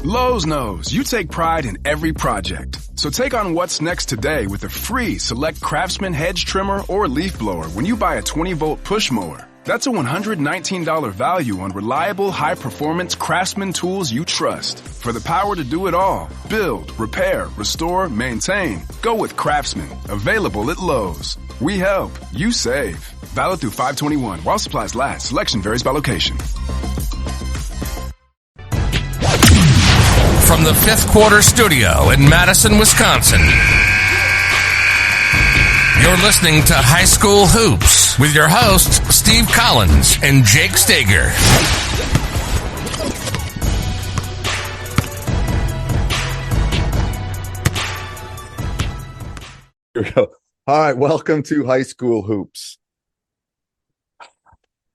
Lowe's knows you take pride in every project. So take on what's next today with a free Select Craftsman hedge trimmer or leaf blower when you buy a 20-volt push mower. That's a $119 value on reliable, high-performance Craftsman tools you trust. For the power to do it all, build, repair, restore, maintain, go with Craftsman. Available at Lowe's. We help. You save. Valid through 5/21 while supplies last. Selection varies by location. From the Fifth Quarter Studio in Madison, Wisconsin, you're listening to High School Hoops with your hosts, Steve Collins and Jake Stager. Here we go. All right, welcome to High School Hoops.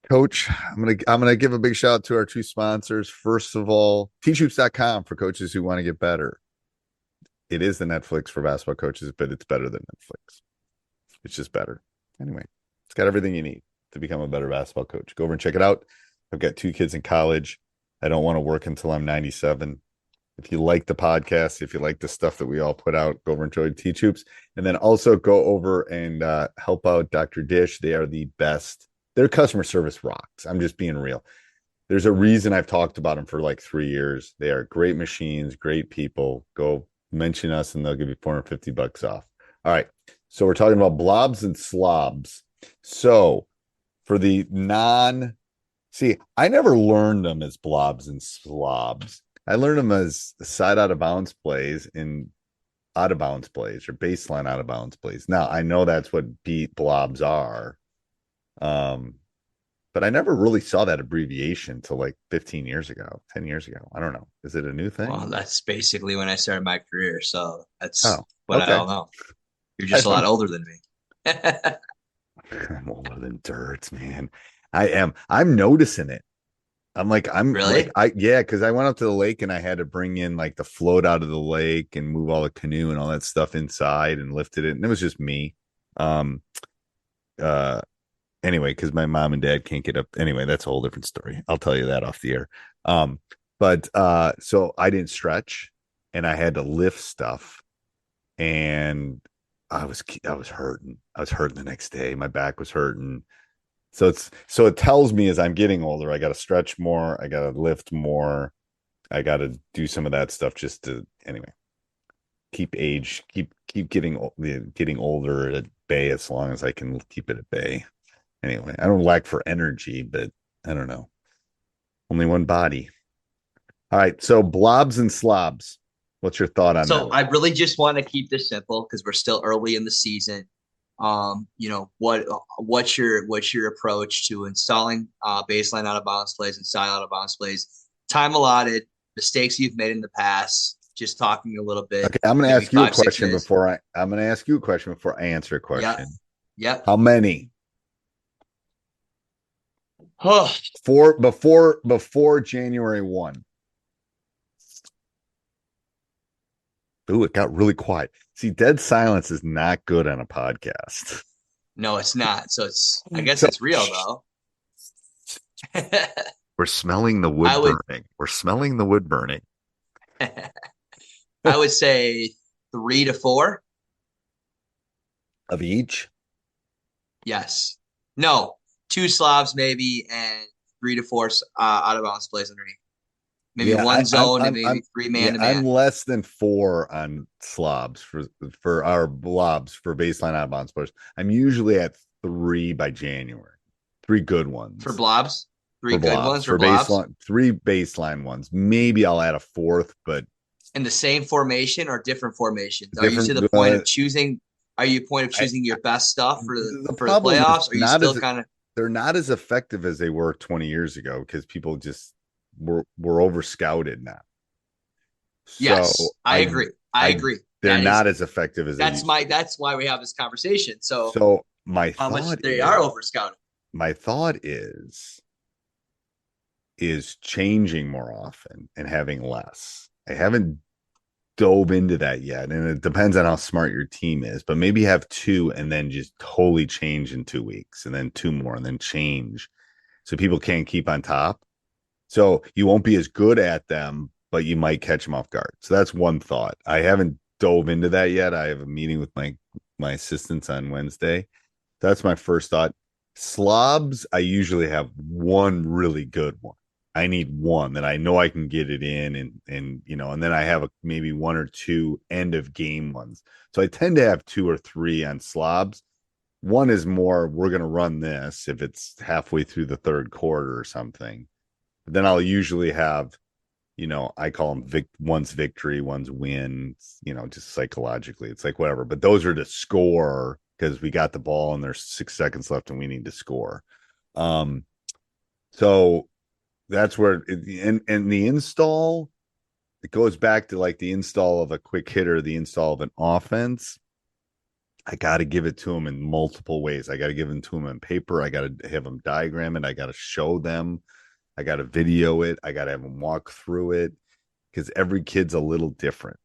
Coach, I'm gonna give a big shout out to our two sponsors. First of all, teachhoops.com for coaches who want to get better. It is the Netflix for basketball coaches, but it's better than Netflix. It's just better. Anyway, it's got everything you need to become a better basketball coach. Go over and check it out. I've got 2 kids in college. I don't want to work until I'm 97. If you like the podcast, if you like the stuff that we all put out, go over and join Teach Hoops. And then also go over and help out Dr. Dish. They are the best. Their customer service rocks. I'm just being real. There's a reason I've talked about them for like 3 years. They are great machines, great people. Go mention us and they'll give you $450 off. All right. So we're talking about blobs and slobs. So for the I never learned them as blobs and slobs. I learned them as side out of bounds plays and out of bounds plays or baseline out of bounds plays. Now I know that's what blobs are. But I never really saw that abbreviation till like 15 years ago, 10 years ago. I don't know. Is it a new thing? Well, that's basically when I started my career. So that's what I don't know. You're just a lot older than me. I'm older than dirt, man. I am. I'm noticing it. Really? Because I went up to the lake and I had to bring in like the float out of the lake and move all the canoe and all that stuff inside and lifted it. And it was just me. Anyway, because my mom and dad can't get up. Anyway, that's a whole different story. I'll tell you that off the air. So I didn't stretch and I had to lift stuff and I was hurting. I was hurting the next day. My back was hurting. So it tells me as I'm getting older, I got to stretch more. I got to lift more. I got to do some of that stuff just to, anyway, keep getting older at bay as long as I can keep it at bay. Anyway, I don't lack for energy, but I don't know. Only one body. All right. So blobs and slobs. What's your thought on that? So I really just want to keep this simple because we're still early in the season. What's your approach to installing baseline out of bounds plays and side out of bounds plays? Time allotted, mistakes you've made in the past. Just talking a little bit. Okay, I'm going to ask you a question before I answer a question. Yeah. How many? Oh. Before January 1. Ooh, it got really quiet. See, dead silence is not good on a podcast. No, it's not. So I guess it's real though. We're smelling the wood burning. We're smelling the wood burning. I would say 3 to 4 of each. Yes. No. 2 slobs maybe, and 3 to 4 out of bounds plays underneath. Maybe one zone and maybe 3 man to man. I'm less than 4 on slobs for our blobs for baseline out of bounds plays. I'm usually at 3 by January. 3 good ones for blobs. 3 good ones for blobs. Baseline, 3 baseline ones. Maybe I'll add a 4th, but in the same formation or different formations. Are you to the point of choosing? Are you choosing your best stuff for the playoffs? Or are you still kind of? They're not as effective as they were 20 years ago because people just were over scouted now. Yes, so I agree. I agree. They're not as effective as that's why we have this conversation. So my how thought much they are over scouted. My thought is changing more often and having less. I haven't dove into that yet, and it depends on how smart your team is, but maybe have 2 and then just totally change in 2 weeks and then 2 more and then change so people can't keep on top. So you won't be as good at them, but you might catch them off guard. So that's one thought. I haven't dove into that yet. I have a meeting with my assistants on Wednesday. That's my first thought. Slobs, I usually have one really good one. I need one that I know I can get it in, and then I have maybe one or two end of game ones. So I tend to have 2 or 3 on slobs. One is more, we're going to run this if it's halfway through the third quarter or something. But then I'll usually have, I call them one's victory, one's win, just psychologically. It's like whatever. But those are to score because we got the ball and there's 6 seconds left and we need to score. So that's where and the install, it goes back to like the install of a quick hitter, the install of an offense. I got to give it to them in multiple ways. I got to give them to them on paper. I got to have them diagram it. I got to show them. I got to video it. I got to have them walk through it because every kid's a little different.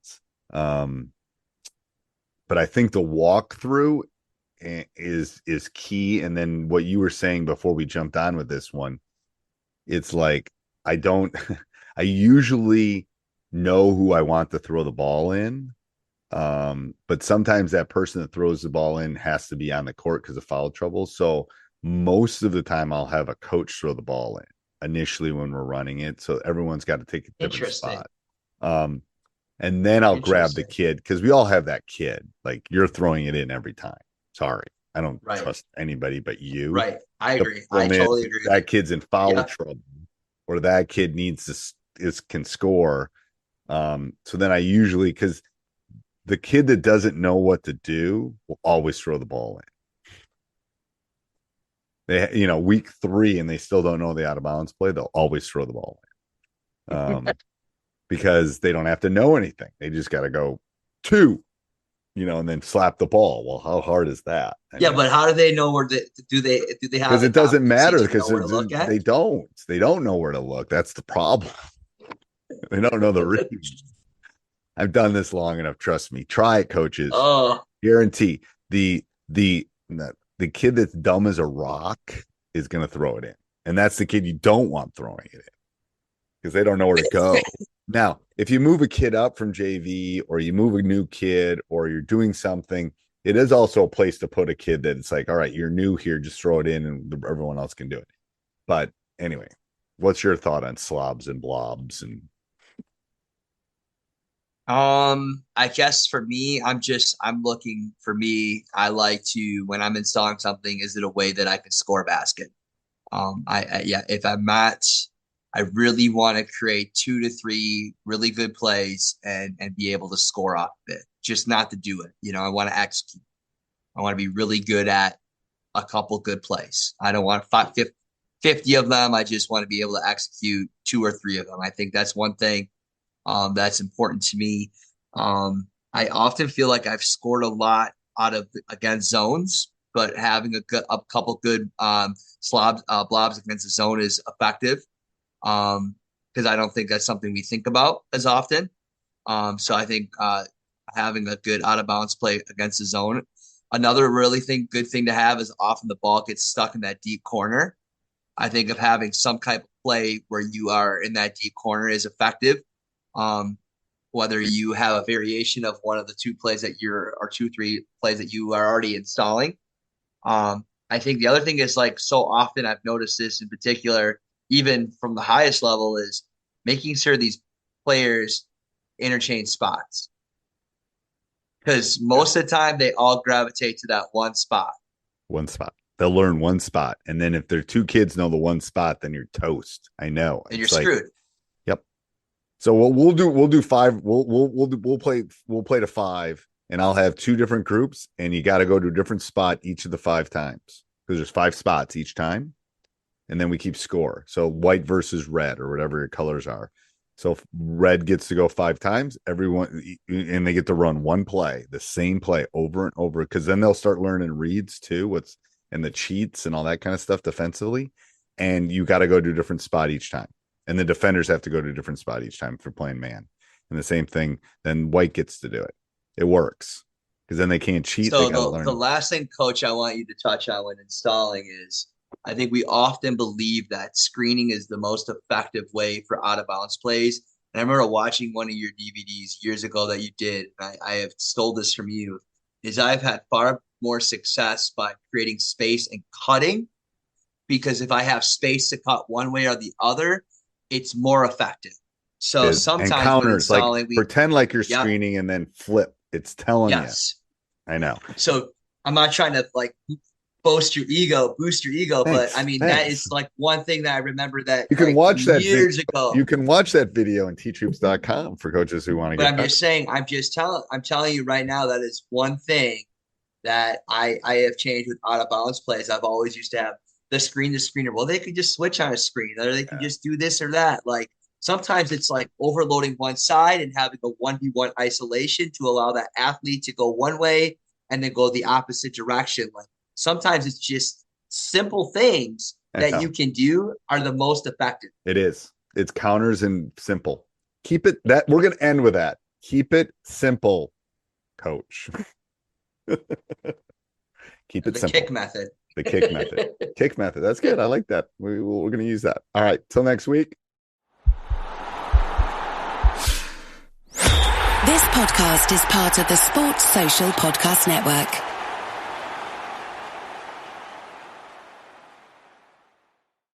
But I think the walkthrough is key. And then what you were saying before we jumped on with this one, it's like I usually know who I want to throw the ball in. But sometimes that person that throws the ball in has to be on the court because of foul trouble. So most of the time I'll have a coach throw the ball in initially when we're running it. So everyone's got to take a different spot. And then I'll grab the kid because we all have that kid. Like you're throwing it in every time. Sorry. I don't trust anybody but you. Right. I agree. I totally agree. That kid's in foul trouble or that kid can score. So then I usually, because the kid that doesn't know what to do will always throw the ball in. They, week 3 and they still don't know the out of bounds play, they'll always throw the ball in. Because they don't have to know anything. They just got to go 2, and then slap the ball. Well, how hard is that? But how do they know where do they have? Because it doesn't matter because they don't know where to look. That's the problem. They don't know the reason. I've done this long enough. Trust me. Try it, coaches. Oh, guarantee the kid that's dumb as a rock is going to throw it in, and that's the kid you don't want throwing it in because they don't know where to go. Now, if you move a kid up from JV or you move a new kid or you're doing something, it is also a place to put a kid that it's like, all right, you're new here, just throw it in and everyone else can do it. But anyway, what's your thought on slobs and blobs? And I guess for me, I like to, when I'm installing something, is it a way that I can score a basket? If I'm not, I really want to create 2 to 3 really good plays and be able to score off of it, just not to do it. I want to execute. I want to be really good at a couple good plays. I don't want 50 of them. I just want to be able to execute 2 or 3 of them. I think that's one thing that's important to me. I often feel like I've scored a lot against zones, but having a couple good blobs against the zone is effective. Because I don't think that's something we think about as often. So I think having a good out of bounds play against the zone. Another good thing to have is often the ball gets stuck in that deep corner. I think of having some type of play where you are in that deep corner is effective. Whether you have a variation of one of the 2 plays that 2, 3 plays that you are already installing. I think the other thing is, like, so often I've noticed this in particular, even from the highest level, is making sure these players interchange spots. Because most of the time they all gravitate to that one spot. They'll learn one spot. And then if their 2 kids know the one spot, then you're toast. I know. And you're screwed. Yep. So what we'll do 5. We'll play to 5, and I'll have 2 different groups, and you got to go to a different spot each of the 5 times. Because there's 5 spots each time. And then we keep score. So white versus red or whatever your colors are. So red gets to go 5 times, everyone, and they get to run one play, the same play over and over. Because then they'll start learning reads too, and the cheats and all that kind of stuff defensively. And you got to go to a different spot each time. And the defenders have to go to a different spot each time if they're playing man. And the same thing, then white gets to do it. It works. Because then they can't cheat. So the last thing, Coach, I want you to touch on when installing is, I think we often believe that screening is the most effective way for out of bounds plays. And I remember watching one of your DVDs years ago that you did. I have stole this from you. Is I've had far more success by creating space and cutting, because if I have space to cut one way or the other, it's more effective. So sometimes and counters, like pretend like you're screening and then flip. It's telling you. I know. So I'm not trying to like boost your ego, but I mean, that is like one thing that I remember that you can watch that years ago. You can watch that video on teachhoops.com for coaches who want to get better. Just saying, I'm telling you right now, that is one thing that I have changed with out of bounds plays. I've always used to have the screener. Well, they could just switch on a screen, or they could just do this or that. Like sometimes it's like overloading one side and having a 1v1 isolation to allow that athlete to go one way and then go the opposite direction. Like sometimes it's just simple things that you can do are the most effective. It is. It's counters and simple. Keep it that we're going to end with that. Keep it simple, coach. Keep it simple. Kick method. The kick method. Kick method. That's good. I like that. We're going to use that. All right. Till next week. This podcast is part of the Sports Social Podcast Network.